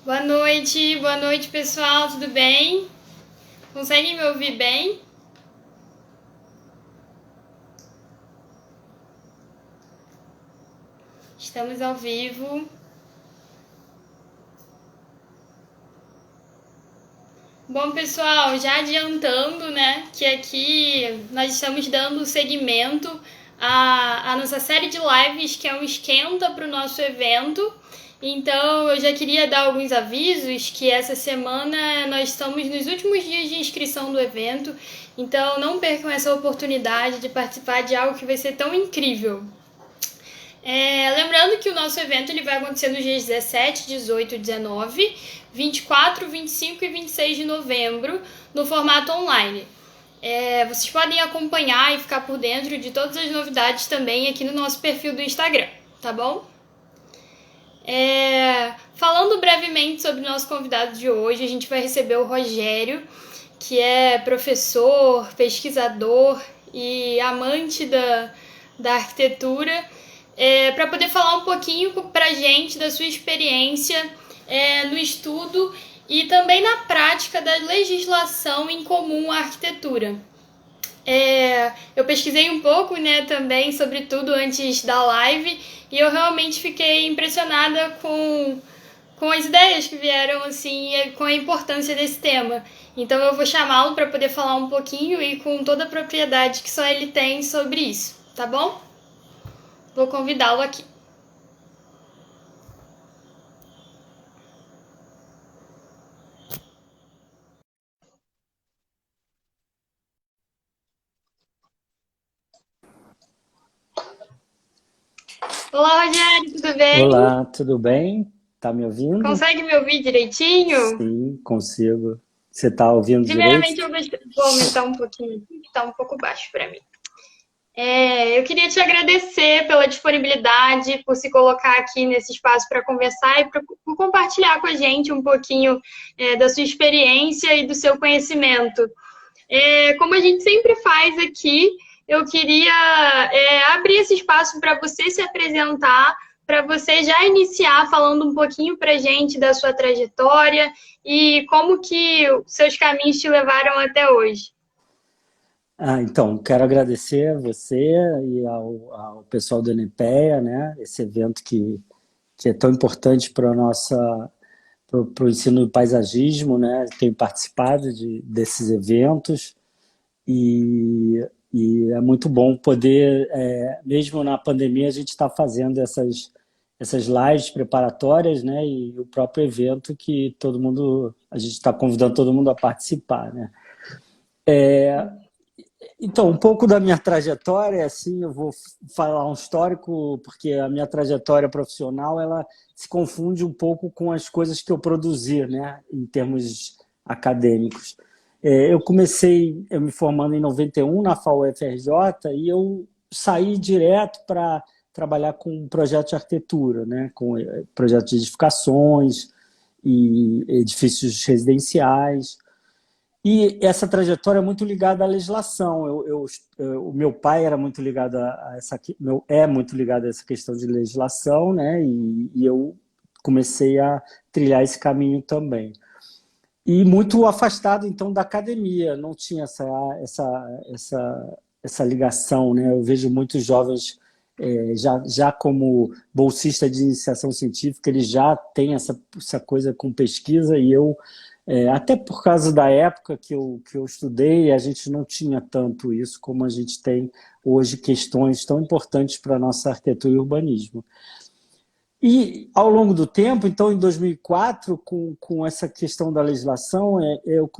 Boa noite pessoal, tudo bem? Conseguem me ouvir bem? Estamos ao vivo. Bom pessoal, já adiantando, né, que aqui nós estamos dando seguimento à nossa série de lives, que é um esquenta para o nosso evento. Então eu já queria dar alguns avisos que essa semana nós estamos nos últimos dias de inscrição do evento, então não percam essa oportunidade de participar de algo que vai ser tão incrível. Lembrando que o nosso evento ele vai acontecer nos dias 17, 18, 19, 24, 25 e 26 de novembro, no formato online. Vocês podem acompanhar e ficar por dentro de todas as novidades também aqui no nosso perfil do Instagram, tá bom? Falando brevemente sobre o nosso convidado de hoje, a gente vai receber o Rogério, que é professor, pesquisador e amante da arquitetura, para poder falar um pouquinho para a gente da sua experiência no estudo e também na prática da legislação em comum à arquitetura. Eu pesquisei um pouco, né, também sobre tudo antes da live e eu realmente fiquei impressionada com as ideias que vieram, assim, com a importância desse tema. Então eu vou chamá-lo para poder falar um pouquinho e com toda a propriedade que só ele tem sobre isso, tá bom? Vou convidá-lo aqui. Olá, Rogério, tudo bem? Olá, tudo bem? Tá me ouvindo? Consegue me ouvir direitinho? Sim, consigo. Você tá ouvindo Primeiramente, direito? eu vou aumentar um pouquinho aqui, que tá um pouco baixo para mim. Eu queria te agradecer pela disponibilidade, por se colocar aqui nesse espaço para conversar e por compartilhar com a gente um pouquinho da sua experiência e do seu conhecimento. Como a gente sempre faz aqui, eu queria abrir esse espaço para você se apresentar, para você já iniciar falando um pouquinho para a gente da sua trajetória e como que seus caminhos te levaram até hoje. Então, quero agradecer a você e ao pessoal do NPEA, né? Esse evento que é tão importante para o ensino do paisagismo, né? Tenho participado desses eventos e é muito bom poder, mesmo na pandemia, a gente está fazendo essas lives preparatórias, né? E o próprio evento que a gente está convidando todo mundo a participar, né? Então, um pouco da minha trajetória, assim, eu vou falar um histórico, porque a minha trajetória profissional, ela se confunde um pouco com as coisas que eu produzi, né? Em termos acadêmicos. Eu me formando em 91 na FAU-FRJ e eu saí direto para trabalhar com projeto de arquitetura, né? Com projetos de edificações e edifícios residenciais. E essa trajetória é muito ligada à legislação. O meu pai era muito ligado é muito ligado a essa questão de legislação, né? E eu comecei a trilhar esse caminho também. E muito afastado, então, da academia, não tinha essa ligação, né? Eu vejo muitos jovens, já como bolsista de iniciação científica, eles já têm essa coisa com pesquisa, e eu, até por causa da época que eu estudei, a gente não tinha tanto isso como a gente tem hoje, questões tão importantes para a nossa arquitetura e urbanismo. E, ao longo do tempo, então, em 2004, com essa questão da legislação, eu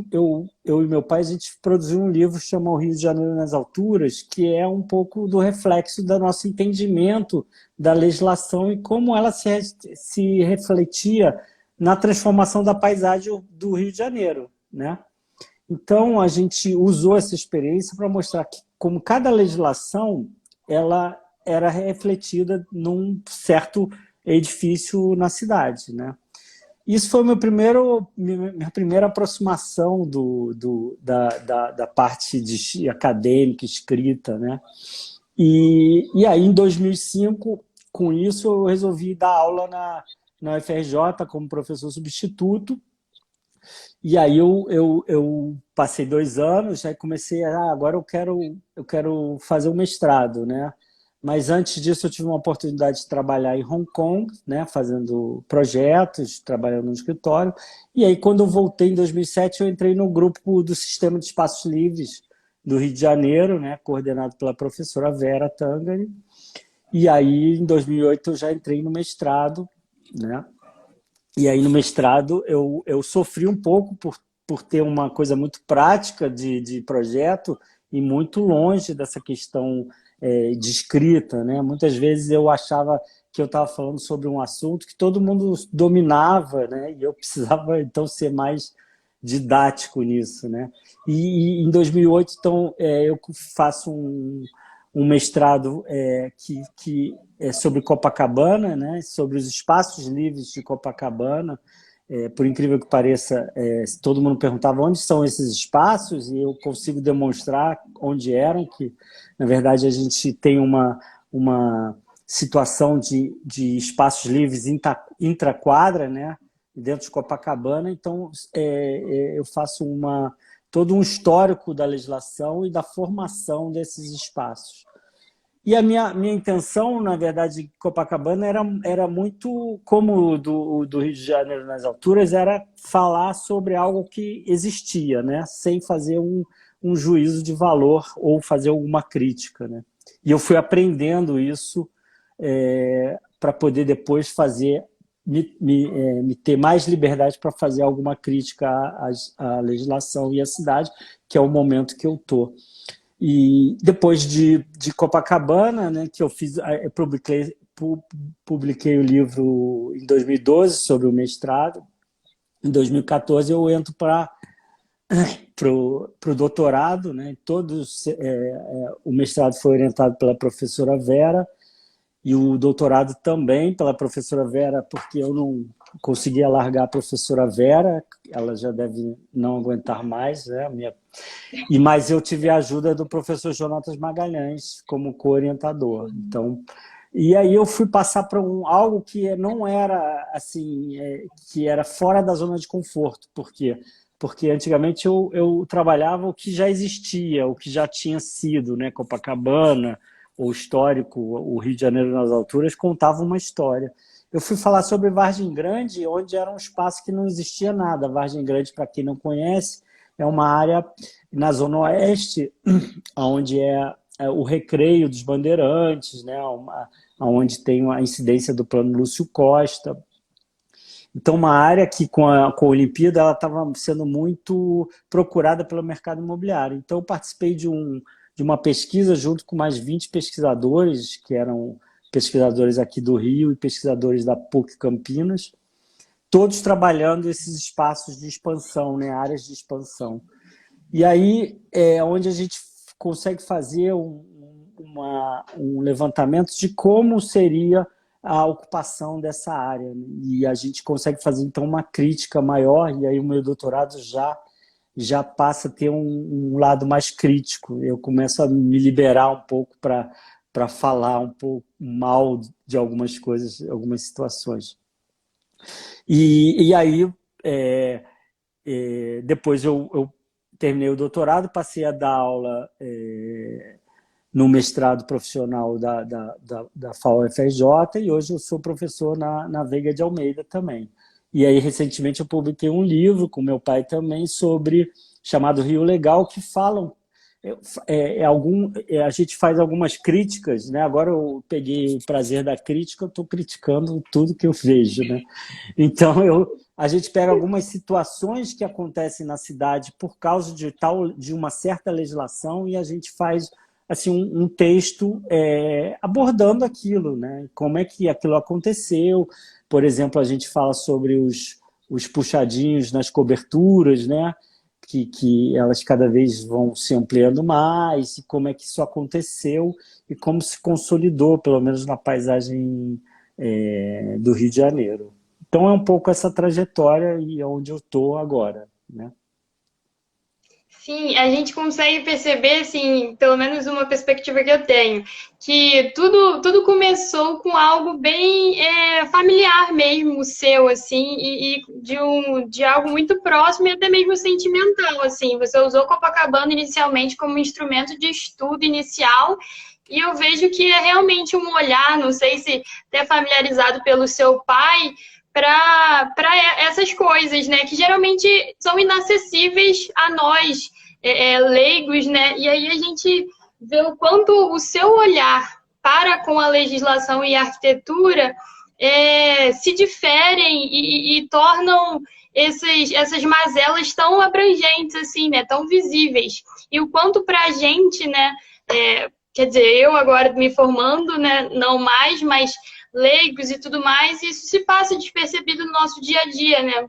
e meu pai, a gente produziu um livro chamado O Rio de Janeiro nas Alturas, que é um pouco do reflexo do nosso entendimento da legislação e como ela se refletia na transformação da paisagem do Rio de Janeiro, né? Então, a gente usou essa experiência para mostrar que, como cada legislação, ela era refletida num certo edifício na cidade, né? Isso foi minha primeira aproximação da parte acadêmica, escrita, né? E aí, em 2005, com isso, eu resolvi dar aula na UFRJ como professor substituto. E aí eu passei 2 anos, aí comecei agora eu quero fazer um mestrado, né? Mas antes disso eu tive uma oportunidade de trabalhar em Hong Kong, né? Fazendo projetos, trabalhando no escritório. E aí quando eu voltei em 2007 eu entrei no grupo do Sistema de Espaços Livres do Rio de Janeiro, né? Coordenado pela professora Vera Tangari. E aí em 2008 eu já entrei no mestrado, né? E aí no mestrado eu sofri um pouco por ter uma coisa muito prática de projeto e muito longe dessa questão de escrita, né? Muitas vezes eu achava que eu estava falando sobre um assunto que todo mundo dominava, né? E eu precisava então ser mais didático nisso, né? E em 2008 então eu faço um mestrado que é sobre Copacabana, né? Sobre os espaços livres de Copacabana. Por incrível que pareça, todo mundo perguntava onde são esses espaços e eu consigo demonstrar onde eram, que na verdade a gente tem uma situação de espaços livres intraquadra, né? Dentro de Copacabana. Então eu faço todo um histórico da legislação e da formação desses espaços. E a minha intenção, na verdade, em Copacabana era muito, como do Rio de Janeiro nas alturas, era falar sobre algo que existia, né? Sem fazer um juízo de valor ou fazer alguma crítica, né? E eu fui aprendendo isso para poder depois me ter mais liberdade para fazer alguma crítica à legislação e à cidade, que é o momento que eu estou. E depois de Copacabana, né, que eu publiquei o livro em 2012 sobre o mestrado. Em 2014 eu entro para o doutorado, né? O mestrado foi orientado pela professora Vera e o doutorado também pela professora Vera, porque eu não conseguia largar a professora Vera, ela já deve não aguentar mais, né? Mas eu tive a ajuda do professor Jonatas Magalhães como co-orientador. Então, e aí eu fui passar para algo que não era assim, que era fora da zona de conforto. Por quê? Porque antigamente eu trabalhava o que já existia, o que já tinha sido, né? Copacabana, o histórico, o Rio de Janeiro nas alturas, contava uma história. Eu fui falar sobre Vargem Grande, onde era um espaço que não existia nada. Vargem Grande, para quem não conhece, é uma área na Zona Oeste, onde o Recreio dos Bandeirantes, né? Onde tem a incidência do Plano Lúcio Costa. Então, uma área que, com a Olimpíada, ela estava sendo muito procurada pelo mercado imobiliário. Então, eu participei de uma pesquisa junto com mais 20 pesquisadores, que eram pesquisadores aqui do Rio e pesquisadores da PUC Campinas, todos trabalhando esses espaços de expansão, né, áreas de expansão. E aí é onde a gente consegue fazer um levantamento de como seria a ocupação dessa área, né? E a gente consegue fazer, então, uma crítica maior, e aí o meu doutorado já passa a ter um lado mais crítico. Eu começo a me liberar um pouco para falar um pouco mal de algumas coisas, algumas situações. E aí, depois eu terminei o doutorado, passei a dar aula no mestrado profissional da FAU-FRJ e hoje eu sou professor na Veiga de Almeida também. E aí, recentemente, eu publiquei um livro com meu pai também chamado Rio Legal, que falam a gente faz algumas críticas, né? Agora eu peguei o prazer da crítica, eu estou criticando tudo que eu vejo, né? Então a gente pega algumas situações que acontecem na cidade por causa de uma certa legislação e a gente faz assim um texto abordando aquilo, né? Como é que aquilo aconteceu. Por exemplo, a gente fala sobre os puxadinhos nas coberturas, né? Que elas cada vez vão se ampliando mais, e como é que isso aconteceu e como se consolidou, pelo menos na paisagem do Rio de Janeiro. Então é um pouco essa trajetória e onde eu estou agora, né? Sim, a gente consegue perceber, assim, pelo menos uma perspectiva que eu tenho, que tudo começou com algo bem familiar mesmo, seu, assim, e de algo muito próximo e até mesmo sentimental, assim. Você usou Copacabana inicialmente como instrumento de estudo inicial, e eu vejo que é realmente um olhar, não sei se até familiarizado pelo seu pai, para essas coisas, né, que geralmente são inacessíveis a nós, leigos, né? E aí a gente vê o quanto o seu olhar para com a legislação e a arquitetura se diferem e tornam essas mazelas tão abrangentes, assim, né? Tão visíveis. E o quanto para a gente, né? Quer dizer, eu agora me formando, né? Não mais, mas leigos e tudo mais, isso se passa despercebido no nosso dia a dia, né?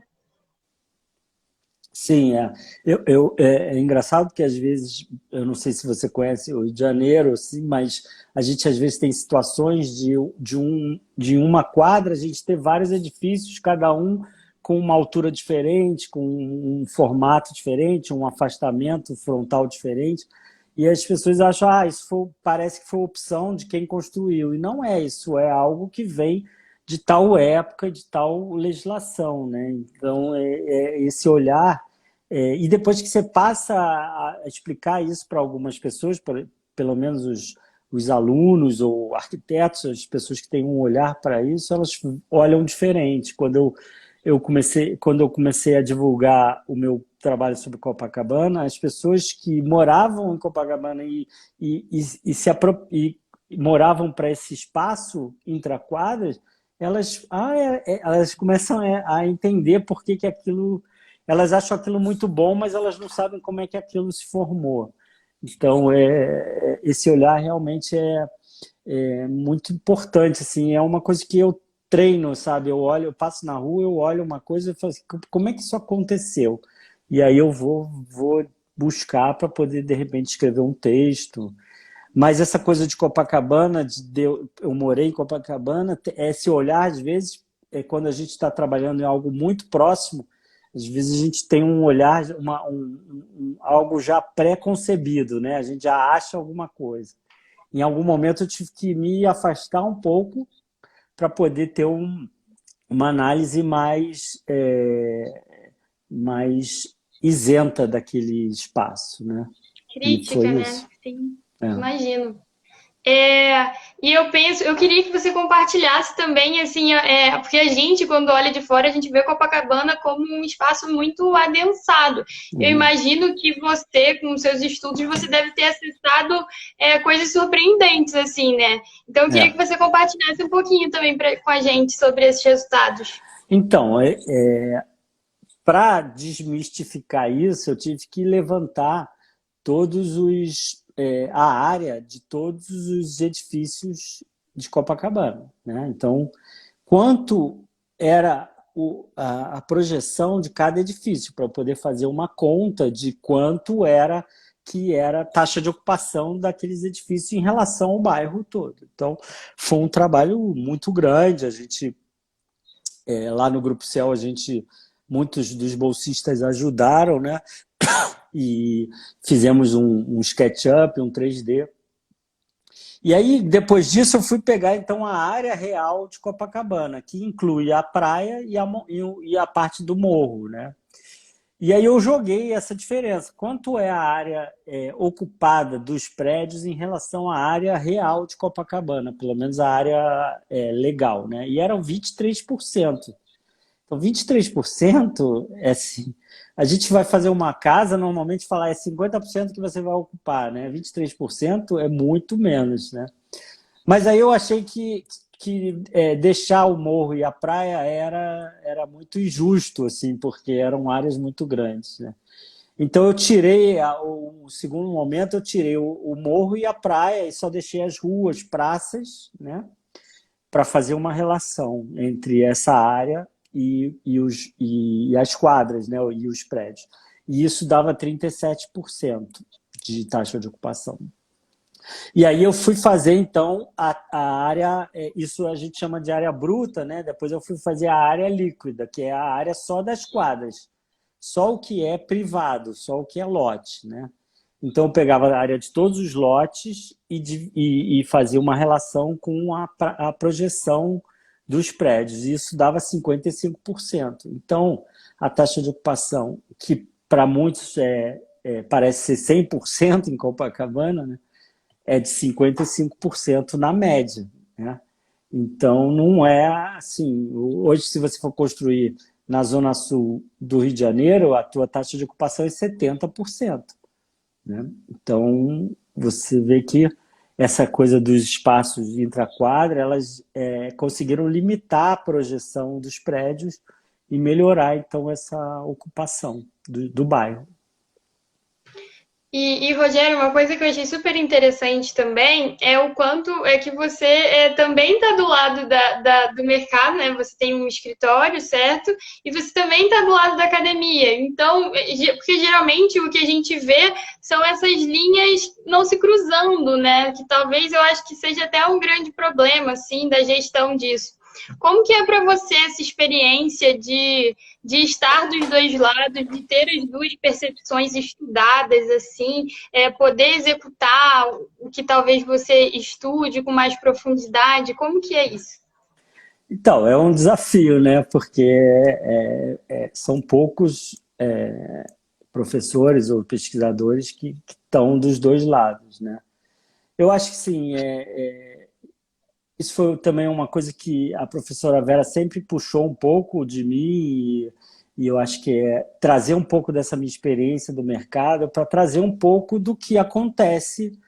Sim, é. É engraçado que às vezes, eu não sei se você conhece o Rio de Janeiro, assim, mas a gente às vezes tem situações de uma quadra, a gente ter vários edifícios, cada um com uma altura diferente, com um formato diferente, um afastamento frontal diferente, e as pessoas acham, parece que foi opção de quem construiu, e não é isso, é algo que vem de tal época, de tal legislação, né? Então, esse olhar e depois que você passa a explicar isso para algumas pessoas, pelo menos os alunos ou arquitetos, as pessoas que têm um olhar para isso, elas olham diferente. Quando eu comecei a divulgar o meu trabalho sobre Copacabana, as pessoas que moravam em Copacabana e moravam para esse espaço intraquadras, elas começam a entender por que aquilo. Elas acham aquilo muito bom, mas elas não sabem como é que aquilo se formou. Então, esse olhar realmente é muito importante. Assim, é uma coisa que eu treino, sabe? Eu passo na rua, eu olho uma coisa e falo assim, como é que isso aconteceu? E aí eu vou buscar para poder, de repente, escrever um texto. Mas essa coisa de Copacabana, eu morei em Copacabana, esse olhar, às vezes, quando a gente está trabalhando em algo muito próximo, às vezes a gente tem um olhar, algo já pré-concebido, né? A gente já acha alguma coisa. Em algum momento eu tive que me afastar um pouco para poder ter uma análise mais isenta daquele espaço, né? E foi Crítica, né? isso. Sim, É. imagino. E eu queria que você compartilhasse também, assim, porque a gente, quando olha de fora, a gente vê Copacabana como um espaço muito adensado. Eu Uhum. imagino que você, com seus estudos, você deve ter acessado coisas surpreendentes, assim, né? Então, eu queria que É. você compartilhasse um pouquinho também com a gente sobre esses resultados. Então, para desmistificar isso, eu tive que levantar a área de todos os edifícios de Copacabana, né? Então, quanto era a projeção de cada edifício, para eu poder fazer uma conta de quanto era a taxa de ocupação daqueles edifícios em relação ao bairro todo. Então, foi um trabalho muito grande. A gente, lá no Grupo Céu, muitos dos bolsistas ajudaram, né? E fizemos um SketchUp, um 3D. E aí, depois disso, eu fui pegar então a área real de Copacabana, que inclui a praia e a parte do morro, né? E aí eu joguei essa diferença. Quanto é a área ocupada dos prédios em relação à área real de Copacabana, pelo menos a área legal, né? E eram 23%. Então, 23% é assim. A gente vai fazer uma casa, normalmente falar 50% que você vai ocupar, né? 23% é muito menos, né? Mas aí eu achei que deixar o morro e a praia era muito injusto, assim, porque eram áreas muito grandes, né? Então eu tirei, o segundo momento, eu tirei o morro e a praia e só deixei as ruas, praças, né? Para fazer uma relação entre essa área e as quadras, né, e os prédios. E isso dava 37% de taxa de ocupação. E aí eu fui fazer, então, a área, isso a gente chama de área bruta, né? Depois eu fui fazer a área líquida, que é a área só das quadras. só o que é privado, só o que é lote, né? Então, eu pegava a área de todos os lotes e fazia uma relação com a projeção dos prédios. E isso dava 55%. Então, a taxa de ocupação, que para muitos parece ser 100% em Copacabana, né? É de 55% na média, né? Então, não é assim. Hoje, se você for construir na Zona Sul do Rio de Janeiro, a tua taxa de ocupação é 70%. Né? Então, você vê que essa coisa dos espaços intra-quadra, elas conseguiram limitar a projeção dos prédios e melhorar, então, essa ocupação do bairro. Rogério, uma coisa que eu achei super interessante também é o quanto é que você também está do lado do mercado, né? Você tem um escritório, certo? E você também está do lado da academia. Então, porque geralmente o que a gente vê são essas linhas não se cruzando, né? Que talvez eu acho que seja até um grande problema, assim, da gestão disso. Como que é para você essa experiência de estar dos dois lados, de ter as duas percepções estudadas, assim, poder executar o que talvez você estude com mais profundidade? Como que é isso? Então, é um desafio, né? Porque são poucos professores ou pesquisadores que estão dos dois lados, né? Eu acho que sim, isso foi também uma coisa que a professora Vera sempre puxou um pouco de mim e eu acho que é trazer um pouco dessa minha experiência do mercado para trazer um pouco do que acontece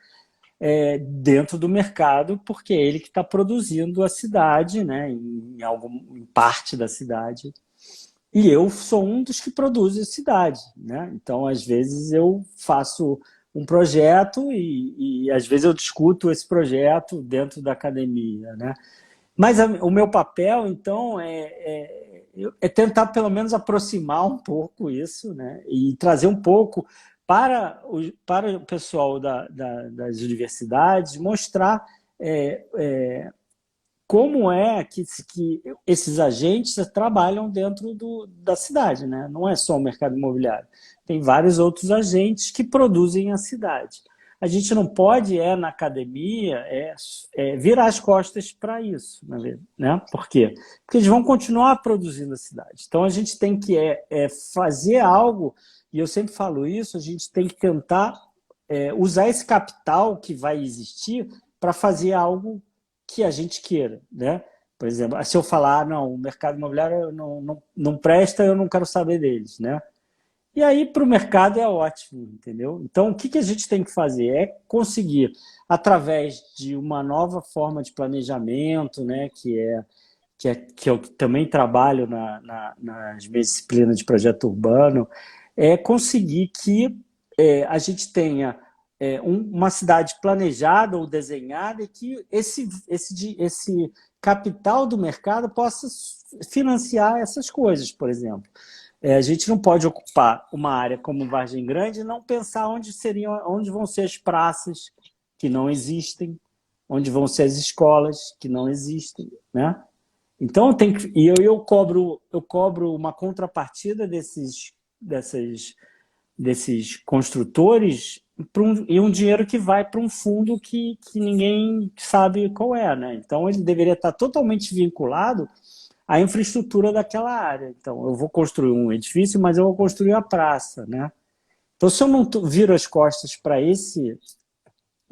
dentro do mercado, porque é ele que está produzindo a cidade, né, em parte da cidade. E eu sou um dos que produz a cidade, né? Então, às vezes, eu faço um projeto e às vezes eu discuto esse projeto dentro da academia, né? Mas o meu papel, então, é tentar pelo menos aproximar um pouco isso, né? E trazer um pouco para o pessoal das universidades, mostrar como é que esses agentes trabalham dentro da cidade, né? Não é só o mercado imobiliário. Tem vários outros agentes que produzem a cidade. A gente não pode, na academia, virar as costas para isso, né? Por quê? Porque eles vão continuar produzindo a cidade. Então, a gente tem que fazer algo, e eu sempre falo isso, a gente tem que tentar usar esse capital que vai existir para fazer algo que a gente queira, né? Por exemplo, se eu falar, não, o mercado imobiliário não presta, eu não quero saber deles, né? E aí, para o mercado é ótimo, entendeu? Então, o que a gente tem que fazer é conseguir, através de uma nova forma de planejamento, né, que eu também trabalho nas minhas disciplinas de projeto urbano, conseguir que a gente tenha uma cidade planejada ou desenhada e que esse capital do mercado possa financiar essas coisas, por exemplo. A gente não pode ocupar uma área como Vargem Grande e não pensar onde vão ser as praças que não existem, onde vão ser as escolas que não existem, né? Então eu cobro uma contrapartida desses construtores e um dinheiro que vai para um fundo que ninguém sabe qual é, né? Então ele deveria estar totalmente vinculado à infraestrutura daquela área. Então eu vou construir um edifício, mas eu vou construir a praça, né? Então se eu não viro as costas para esse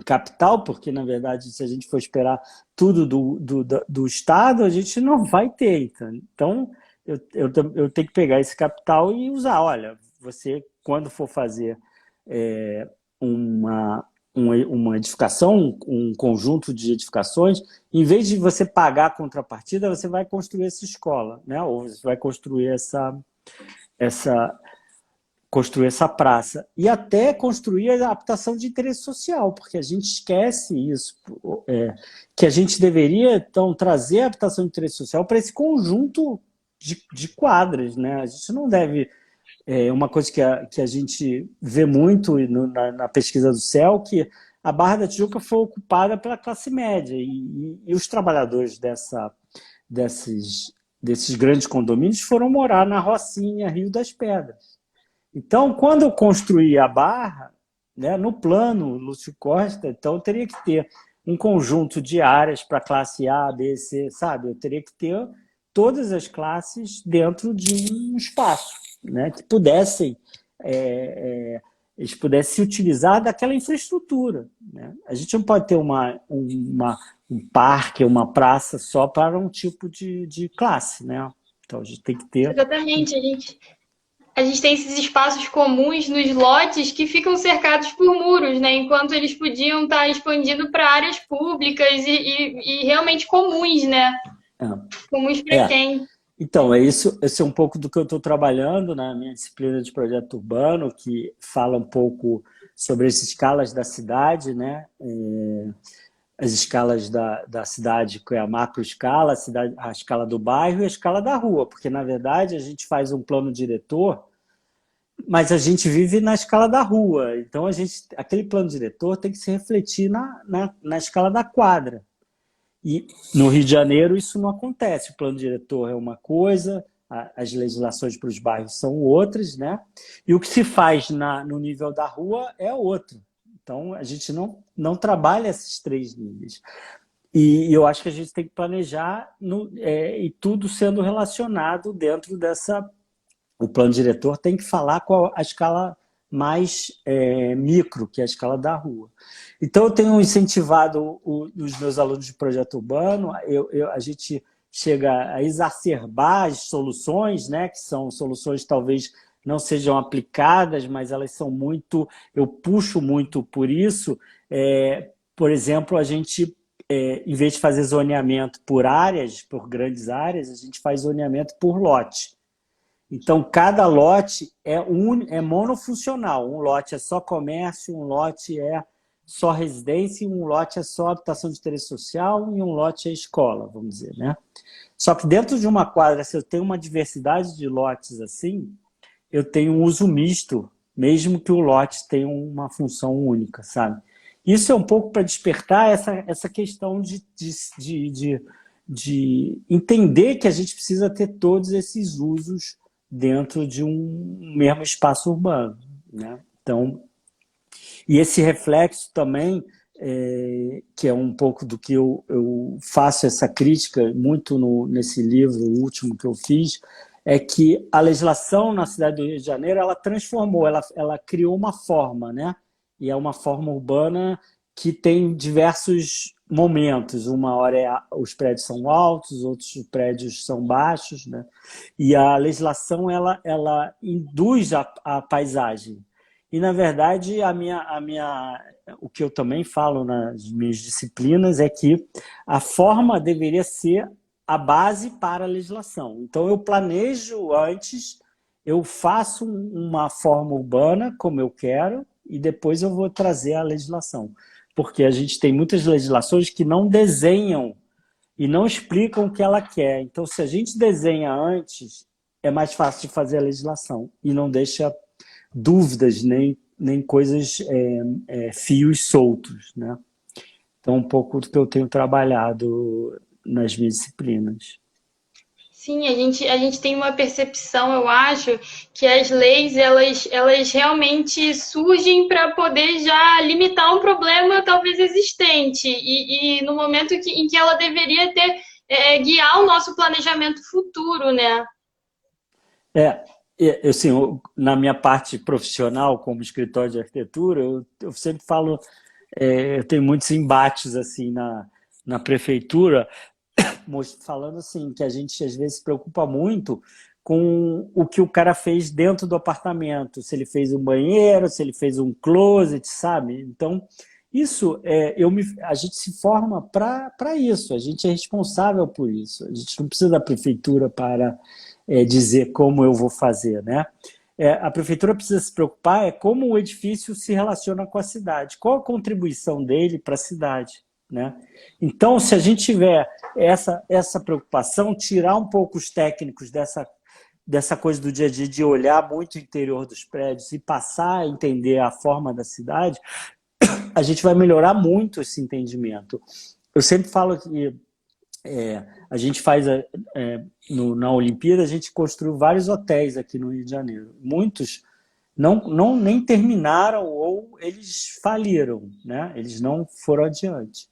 capital, porque na verdade se a gente for esperar tudo do Estado, a gente não vai ter. Então eu tenho que pegar esse capital e usar. Olha, você quando for fazer uma edificação, um conjunto de edificações, em vez de você pagar a contrapartida, você vai construir essa escola, né? Ou você vai construir essa praça. E até construir a habitação de interesse social, porque a gente esquece isso, que a gente deveria, então, trazer a habitação de interesse social para esse conjunto de quadras, né? A gente não deve... uma coisa que a gente vê muito na pesquisa do CEL, que a Barra da Tijuca foi ocupada pela classe média e os trabalhadores desses grandes condomínios foram morar na Rocinha, Rio das Pedras. Então, quando eu construí a Barra, né, no plano Lúcio Costa, então eu teria que ter um conjunto de áreas para classe A, B, C, sabe? Eu teria que ter todas as classes dentro de um espaço, né, que pudessem eles pudessem se utilizar daquela infraestrutura, né? A gente não pode ter um parque, uma praça só para um tipo de classe, né? Então a gente tem que ter. Exatamente, a gente tem esses espaços comuns nos lotes que ficam cercados por muros, né? Enquanto eles podiam estar expandindo para áreas públicas e realmente comuns, né? Comuns É, para quem? então, esse é um pouco do que eu estou trabalhando na minha disciplina de projeto urbano, que fala um pouco sobre as escalas da cidade, né? As escalas da cidade, que é a macroescala, a escala do bairro e a escala da rua, porque, na verdade, a gente faz um plano diretor, mas a gente vive na escala da rua. Então, aquele plano diretor tem que se refletir na escala da quadra. E no Rio de Janeiro isso não acontece. O plano diretor é uma coisa, as legislações para os bairros são outras, né? E o que se faz no nível da rua é outro. Então, a gente não trabalha esses três níveis. E eu acho que a gente tem que planejar e tudo sendo relacionado dentro dessa. O plano diretor tem que falar com a escala mais micro, que é a escala da rua. Então, eu tenho incentivado os meus alunos de projeto urbano, a gente chega a exacerbar as soluções, né, que são soluções talvez não sejam aplicadas, mas elas são muito... Eu puxo muito por isso. Por exemplo, a gente, em vez de fazer zoneamento por áreas, por grandes áreas, a gente faz zoneamento por lote. Então, cada lote é monofuncional. Um lote é só comércio, um lote é só residência, um lote é só habitação de interesse social e um lote é escola, vamos dizer, né? Só que dentro de uma quadra, se eu tenho uma diversidade de lotes assim, eu tenho um uso misto, mesmo que o lote tenha uma função única, sabe? Isso é um pouco para despertar essa questão de entender que a gente precisa ter todos esses usos dentro de um mesmo espaço urbano, né? Então, e esse reflexo também, que é um pouco do que eu faço essa crítica muito nesse livro último que eu fiz, é que a legislação na cidade do Rio de Janeiro, ela transformou, ela criou uma forma, né? E é uma forma urbana que tem diversos momentos. Uma hora os prédios são altos, outros prédios são baixos, né? E a legislação ela induz a paisagem. E, na verdade, o que eu também falo nas minhas disciplinas é que a forma deveria ser a base para a legislação. Então, eu planejo antes, eu faço uma forma urbana como eu quero e depois eu vou trazer a legislação. Porque a gente tem muitas legislações que não desenham e não explicam o que ela quer. Então, se a gente desenha antes, é mais fácil de fazer a legislação e não deixa dúvidas nem coisas, fios soltos, né? Então, um pouco do que eu tenho trabalhado nas minhas disciplinas. Sim, a gente tem uma percepção, eu acho, que as leis elas realmente surgem para poder já limitar um problema talvez existente e no momento em que ela deveria ter guiar o nosso planejamento futuro, né? Assim, na minha parte profissional como escritório de arquitetura, eu sempre falo, eu tenho muitos embates assim na prefeitura, falando assim, que a gente às vezes se preocupa muito com o que o cara fez dentro do apartamento, se ele fez um banheiro, se ele fez um closet, sabe? Então, isso, a gente se forma para isso, a gente é responsável por isso, a gente não precisa da prefeitura para dizer como eu vou fazer, né? A prefeitura precisa se preocupar como o edifício se relaciona com a cidade, qual a contribuição dele para a cidade, né? Então, se a gente tiver essa preocupação, tirar um pouco os técnicos dessa coisa do dia a dia, de olhar muito o interior dos prédios e passar a entender a forma da cidade, a gente vai melhorar muito esse entendimento. Eu sempre falo que a gente faz, na Olimpíada, a gente construiu vários hotéis aqui no Rio de Janeiro. Muitos não nem terminaram ou eles faliram, né? Eles não foram adiante.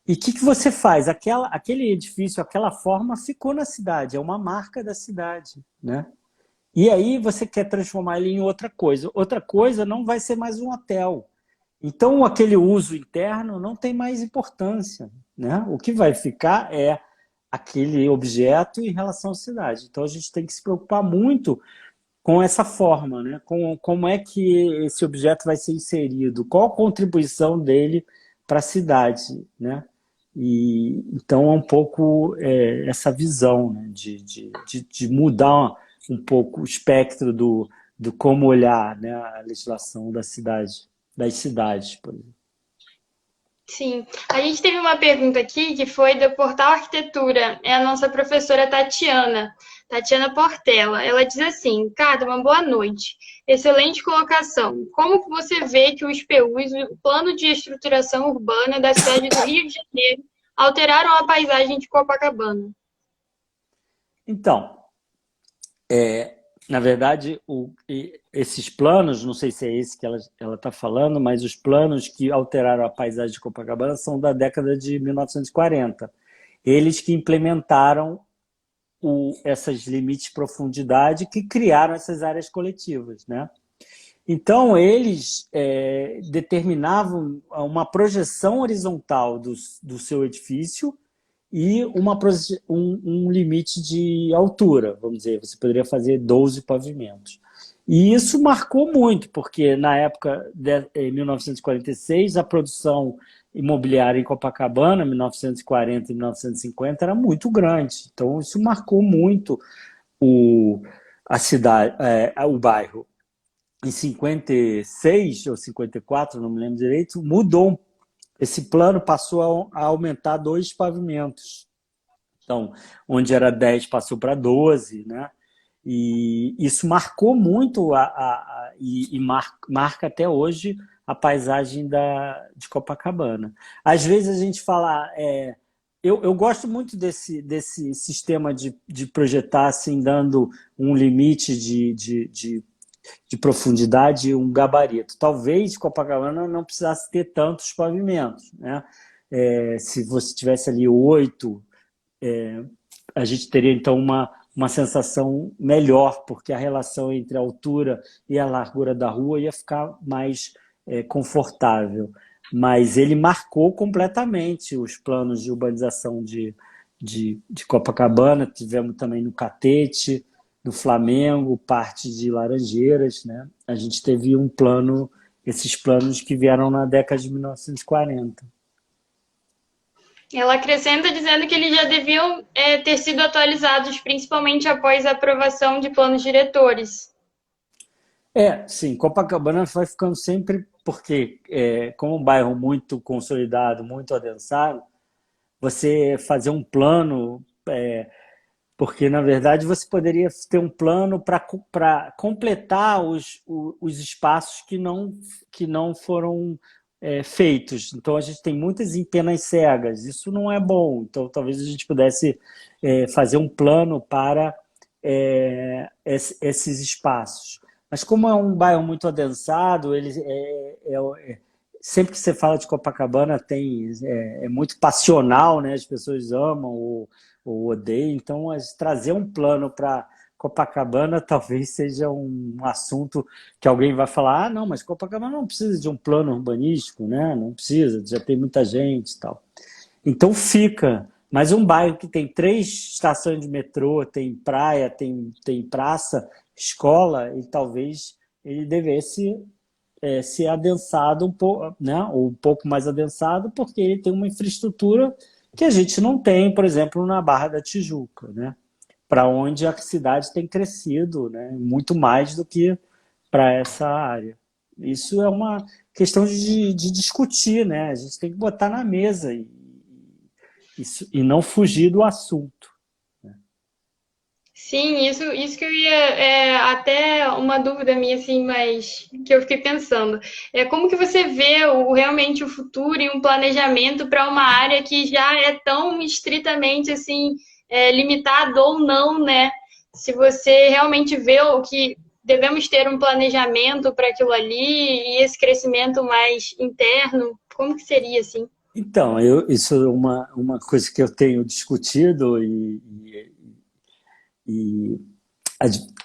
E o que você faz? Aquele edifício, aquela forma ficou na cidade, é uma marca da cidade, né? E aí você quer transformar ele em outra coisa. Outra coisa não vai ser mais um hotel. Então aquele uso interno não tem mais importância, né? O que vai ficar é aquele objeto em relação à cidade. Então a gente tem que se preocupar muito com essa forma, né? Com como é que esse objeto vai ser inserido, qual a contribuição dele para a cidade, né? E então é um pouco essa visão, né? De mudar um pouco o espectro do como olhar, né? A legislação da cidade, das cidades, por exemplo. Sim. A gente teve uma pergunta aqui que foi do Portal Arquitetura. É a nossa professora Tatiana Portela. Ela diz assim: Cada, uma boa noite. Excelente colocação. Como que você vê que os PUs, o Plano de Estruturação Urbana da cidade do Rio de Janeiro, alteraram a paisagem de Copacabana? Então, na verdade, esses planos, não sei se é esse que ela está falando, mas os planos que alteraram a paisagem de Copacabana são da década de 1940. Eles que implementaram esses limites de profundidade que criaram essas áreas coletivas, né? Então, eles determinavam uma projeção horizontal do seu edifício e um limite de altura, vamos dizer, você poderia fazer 12 pavimentos. E isso marcou muito, porque na época, em 1946, a produção imobiliária em Copacabana, 1940 e 1950, era muito grande. Então, isso marcou muito a cidade, o bairro. Em 56 ou 54, não me lembro direito, mudou. Esse plano passou a aumentar 2 pavimentos. Então, onde era 10 passou para 12, né? E isso marcou muito marca até hoje a paisagem de Copacabana. Às vezes a gente fala... eu gosto muito desse sistema de projetar assim, dando um limite de profundidade, um gabarito. Talvez Copacabana não precisasse ter tantos pavimentos, né? Se você tivesse ali 8, a gente teria então uma sensação melhor, porque a relação entre a altura e a largura da rua ia ficar mais confortável. Mas ele marcou completamente os planos de urbanização de Copacabana. Tivemos também no Catete, no Flamengo, parte de Laranjeiras, né? A gente teve esses planos que vieram na década de 1940. Ela acrescenta dizendo que eles já deviam ter sido atualizados, principalmente após a aprovação de planos diretores. Sim, Copacabana vai ficando sempre, porque como um bairro muito consolidado, muito adensado, você fazer um plano, porque na verdade você poderia ter um plano para completar os espaços que não foram feitos. Então a gente tem muitas empenas cegas, isso não é bom. Então talvez a gente pudesse fazer um plano para esses espaços. Mas como é um bairro muito adensado, sempre que você fala de Copacabana é muito passional, né? As pessoas amam ou odeiam. Então, trazer um plano para Copacabana talvez seja um assunto que alguém vai falar: não, mas Copacabana não precisa de um plano urbanístico, né? Não precisa, já tem muita gente e tal. Então fica. Mas um bairro que tem 3 estações de metrô, tem praia, tem praça, escola, e talvez ele devesse ser adensado um pouco, né? Ou um pouco mais adensado, porque ele tem uma infraestrutura que a gente não tem, por exemplo, na Barra da Tijuca, né? Para onde a cidade tem crescido, né? Muito mais do que para essa área. Isso é uma questão de discutir, né? A gente tem que botar na mesa e não fugir do assunto. Sim, isso que eu ia. Até uma dúvida minha, assim, mas que eu fiquei pensando. Como que você vê realmente o futuro e um planejamento para uma área que já é tão estritamente assim, limitado ou não, né? Se você realmente vê o que devemos ter um planejamento para aquilo ali e esse crescimento mais interno? Como que seria, assim? Então, isso é uma coisa que eu tenho discutido e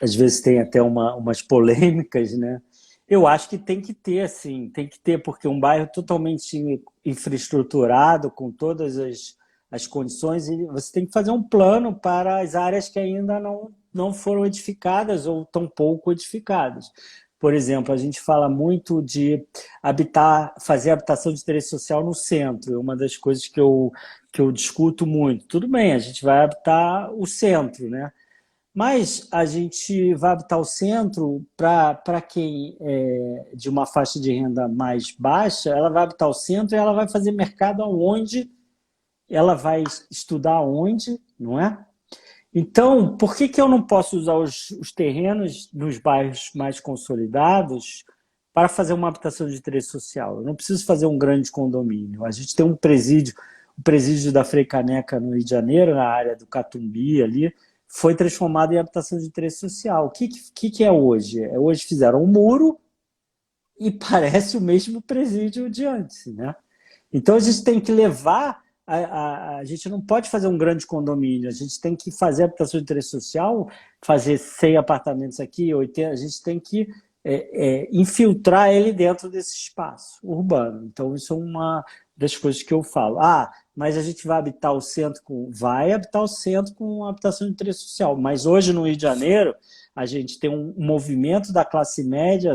às vezes tem até umas polêmicas, né? Eu acho que tem que ter, assim, tem que ter, porque um bairro totalmente infraestruturado, com todas as condições, e você tem que fazer um plano para as áreas que ainda não foram edificadas ou tão pouco edificadas. Por exemplo, a gente fala muito de fazer habitação de interesse social no centro. É uma das coisas que eu discuto muito. Tudo bem, a gente vai habitar o centro, né? Mas a gente vai habitar o centro para quem é de uma faixa de renda mais baixa, ela vai habitar o centro e ela vai fazer mercado aonde, ela vai estudar onde, não é? Então, por que eu não posso usar os terrenos nos bairros mais consolidados para fazer uma habitação de interesse social? Eu não preciso fazer um grande condomínio. A gente tem um presídio, o presídio da Frei Caneca no Rio de Janeiro, na área do Catumbi ali, foi transformado em habitação de interesse social. O que é hoje? Hoje fizeram um muro e parece o mesmo presídio de antes, né? Então a gente tem que levar, a gente não pode fazer um grande condomínio, a gente tem que fazer habitação de interesse social, fazer 100 apartamentos aqui, 80, a gente tem que infiltrar ele dentro desse espaço urbano. Então isso é uma das coisas que eu falo. Mas a gente vai habitar o centro vai habitar o centro com habitação de interesse social. Mas hoje no Rio de Janeiro a gente tem um movimento da classe média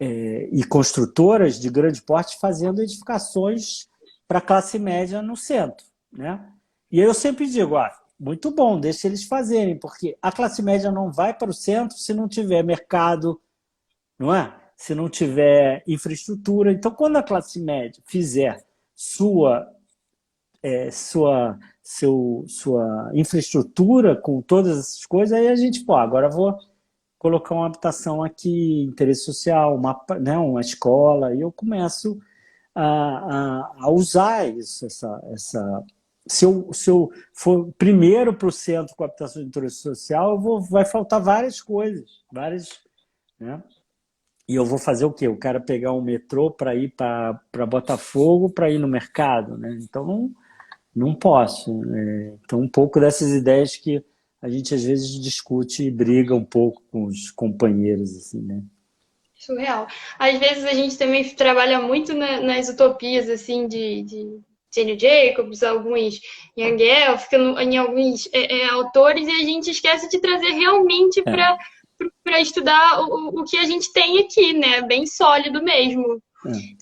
e construtoras de grande porte fazendo edificações para a classe média no centro, né? E eu sempre digo, muito bom, deixa eles fazerem, porque a classe média não vai para o centro se não tiver mercado, não é? Se não tiver infraestrutura. Então, quando a classe média fizer sua infraestrutura com todas essas coisas, aí a gente, agora vou colocar uma habitação aqui, interesse social, uma escola, e eu começo a usar isso, se eu for primeiro para o centro com a habitação de interesse social, vai faltar várias coisas, né? E eu vou fazer o quê? O cara pegar um metrô para ir para Botafogo, para ir no mercado, né? Então não posso. Então um pouco dessas ideias que a gente às vezes discute e briga um pouco com os companheiros, assim, né? Surreal. Às vezes a gente também trabalha muito nas utopias, assim, de Jane Jacobs, alguns Young Elf, em alguns autores, e a gente esquece de trazer realmente para estudar o que a gente tem aqui, né? Bem sólido mesmo.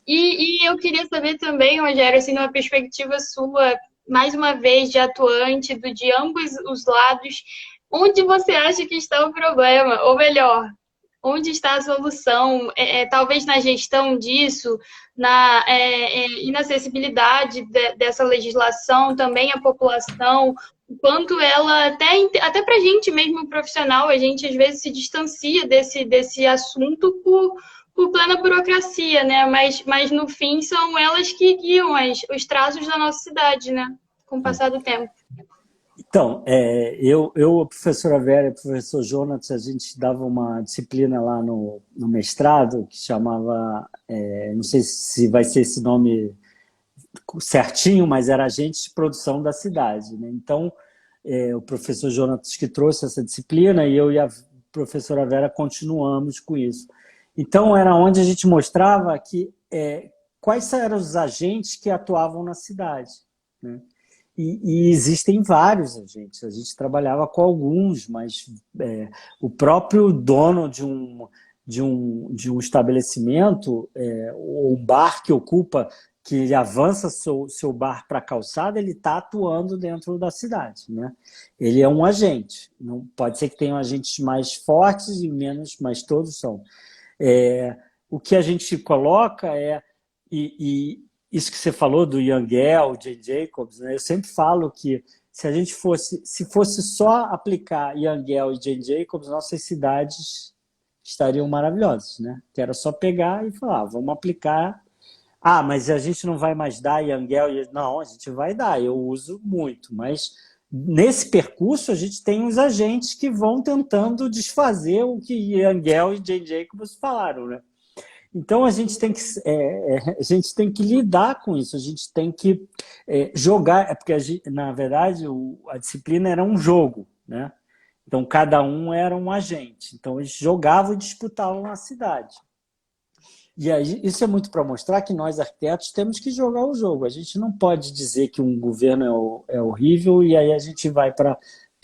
E eu queria saber também, Rogério, assim, numa perspectiva sua, mais uma vez, de atuante de ambos os lados, onde você acha que está o problema? Ou melhor, onde está a solução? Talvez na gestão disso, na inacessibilidade dessa legislação, também a população, o quanto ela, até para a gente mesmo profissional, a gente às vezes se distancia desse assunto por plena burocracia, né? Mas no fim são elas que guiam os traços da nossa cidade, né? Com o passar do tempo. Então, a professora Vera e o professor Jonas, a gente dava uma disciplina lá no mestrado que chamava, não sei se vai ser esse nome certinho, mas era agente de produção da cidade, né? Então, o professor Jonas que trouxe essa disciplina e eu e a professora Vera continuamos com isso. Então, era onde a gente mostrava quais eram os agentes que atuavam na cidade, né? E existem vários agentes, a gente trabalhava com alguns, mas o próprio dono de um estabelecimento, ou um bar que ocupa, que ele avança seu bar para a calçada, ele está atuando dentro da cidade, né? Ele é um agente, não, pode ser que tenham agentes mais fortes e menos, mas todos são. O que a gente coloca isso que você falou do Yangel, Jane Jacobs, né? Eu sempre falo que se fosse só aplicar Yangel e Jane Jacobs, nossas cidades estariam maravilhosas, né? Que era só pegar e falar, vamos aplicar. Mas a gente não vai mais dar Yangel? Não, a gente vai dar, eu uso muito, mas nesse percurso, a gente tem os agentes que vão tentando desfazer o que Angel e Jane Jacobs falaram, né? Então a gente tem que lidar com isso, a gente tem que jogar, porque na verdade a disciplina era um jogo, né? Então cada um era um agente, então eles jogavam e disputavam a cidade. E aí, isso é muito para mostrar que nós, arquitetos, temos que jogar o jogo. A gente não pode dizer que um governo é horrível e aí a gente vai para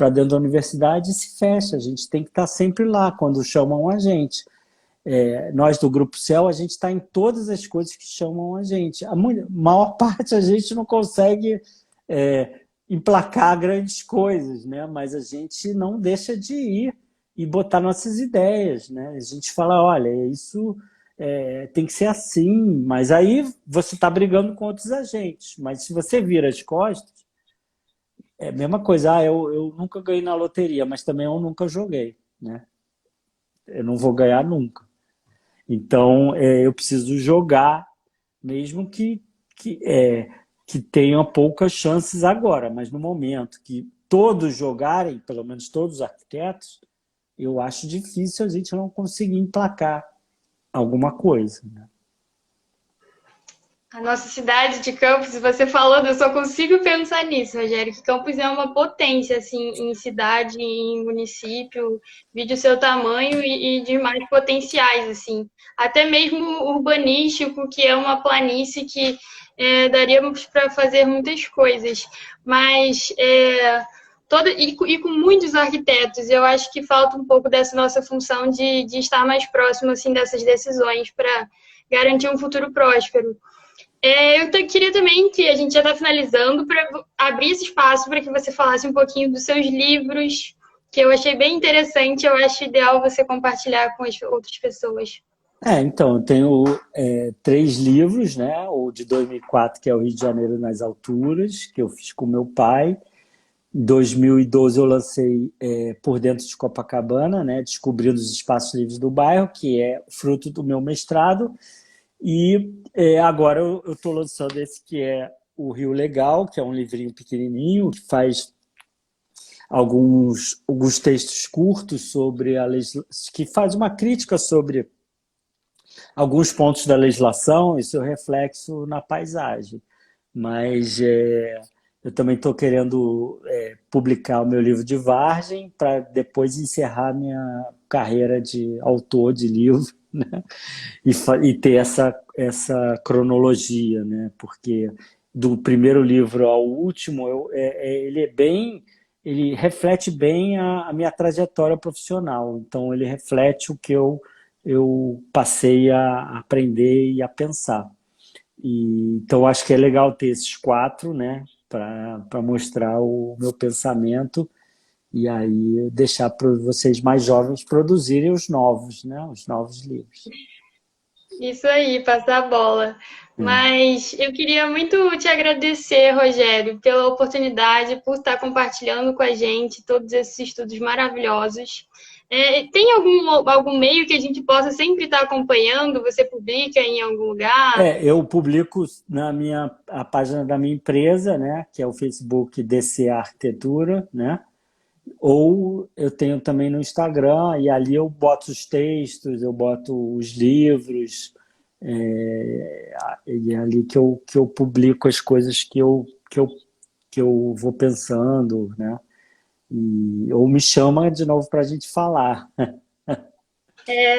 dentro da universidade e se fecha. A gente tem que estar sempre lá quando chamam a gente. Nós do Grupo Céu, a gente está em todas as coisas que chamam a gente. A maior parte a gente não consegue emplacar grandes coisas, né? Mas a gente não deixa de ir e botar nossas ideias, né? A gente fala, olha, isso... tem que ser assim, mas aí você está brigando com outros agentes. Mas se você vira as costas, é a mesma coisa. Eu nunca ganhei na loteria, mas também eu nunca joguei, né? Eu não vou ganhar nunca. Então, eu preciso jogar, mesmo que tenha poucas chances agora, mas no momento que todos jogarem, pelo menos todos os arquitetos, eu acho difícil a gente não conseguir emplacar alguma coisa, né? A nossa cidade de Campos, você falando, eu só consigo pensar nisso, Rogério, que Campos é uma potência, assim, em cidade, em município, vide o seu tamanho e demais potenciais, assim. Até mesmo urbanístico, que é uma planície que daríamos para fazer muitas coisas. Mas e com muitos arquitetos, eu acho que falta um pouco dessa nossa função de estar mais próximo, assim, dessas decisões para garantir um futuro próspero. Eu queria também que a gente já está finalizando para abrir esse espaço para que você falasse um pouquinho dos seus livros, que eu achei bem interessante, eu acho ideal você compartilhar com as outras pessoas. Então, eu tenho 3 livros, né? O de 2004, que é o Rio de Janeiro nas Alturas, que eu fiz com meu pai. Em 2012 eu lancei Por Dentro de Copacabana, né? Descobrindo os Espaços Livres do Bairro, que é fruto do meu mestrado. E agora eu estou lançando esse que é o Rio Legal, que é um livrinho pequenininho, que faz alguns textos curtos sobre a legislação, que faz uma crítica sobre alguns pontos da legislação e seu reflexo na paisagem. Mas eu também estou querendo publicar o meu livro de Vargem para depois encerrar minha carreira de autor de livro, né? E ter essa cronologia, né? Porque do primeiro livro ao último, ele reflete bem a minha trajetória profissional. Então, ele reflete o que eu passei a aprender e a pensar. Então, acho que é legal ter esses 4, né? Para mostrar o meu pensamento e aí deixar para vocês mais jovens produzirem os novos, né? Os novos livros. Isso aí, passar a bola. Mas eu queria muito te agradecer, Rogério, pela oportunidade, por estar compartilhando com a gente todos esses estudos maravilhosos. Tem algum meio que a gente possa sempre estar acompanhando? Você publica em algum lugar? Eu publico a página da minha empresa, né? Que é o Facebook DC Arquitetura, né? Ou eu tenho também no Instagram, e ali eu boto os textos, eu boto os livros, e é ali que eu publico as coisas que eu vou pensando, né? Ou me chama de novo para a gente falar.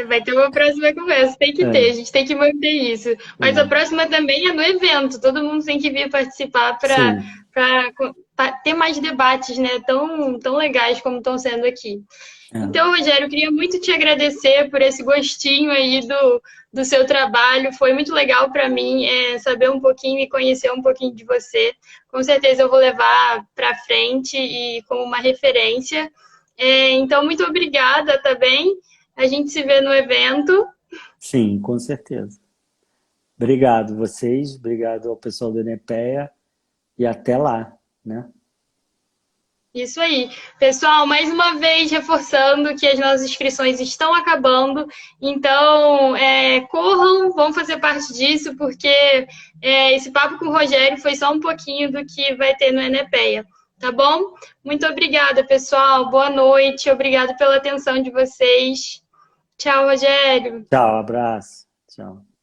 Vai ter uma próxima conversa, tem que ter, a gente tem que manter isso. Mas a próxima também é no evento, todo mundo tem que vir participar para ter mais debates, né, tão legais como estão sendo aqui. Então, Rogério, eu queria muito te agradecer por esse gostinho aí do seu trabalho, foi muito legal para mim saber um pouquinho e conhecer um pouquinho de você. Com certeza eu vou levar para frente e como uma referência. Então, muito obrigada também. A gente se vê no evento. Sim, com certeza. Obrigado vocês, obrigado ao pessoal da Enepeia e até lá, né? Isso aí. Pessoal, mais uma vez reforçando que as nossas inscrições estão acabando, então corram, vão fazer parte disso, porque esse papo com o Rogério foi só um pouquinho do que vai ter no Enepeia. tá bom? Muito obrigada, pessoal. Boa noite. Obrigada pela atenção de vocês. Tchau, Rogério. Tchau, abraço. Tchau.